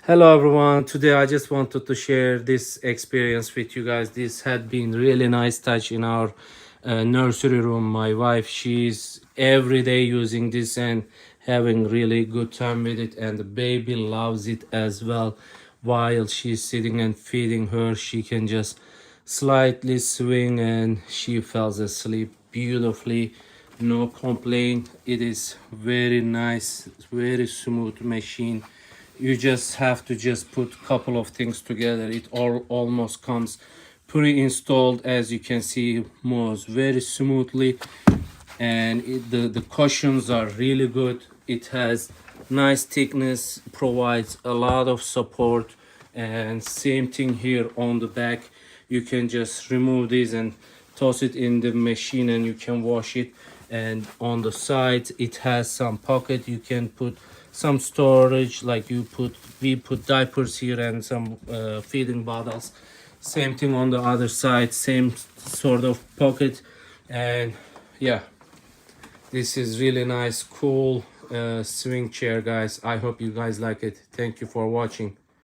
Hello everyone. Today I just wanted to share this experience with you guys. This had been really nice touch in our nursery room. My wife, she's every day using this and having really good time with it, and the baby loves it as well. While she's sitting and feeding her, she can just slightly swing and she falls asleep beautifully. No complaint. It is very nice, very smooth machine. You just have to just put a couple of things together. It all almost comes pre-installed. As you can see, moves very smoothly, and the cushions are really good. It has nice thickness, provides a lot of support, and same thing here on the back. You can just remove this and toss it in the machine and you can wash it. And on the side it has some pocket. You can put some storage, like we put diapers here and some feeding bottles. Same thing on the other side, same sort of pocket. And yeah, this is really nice, cool swing chair, guys. I hope you guys like it. Thank you for watching.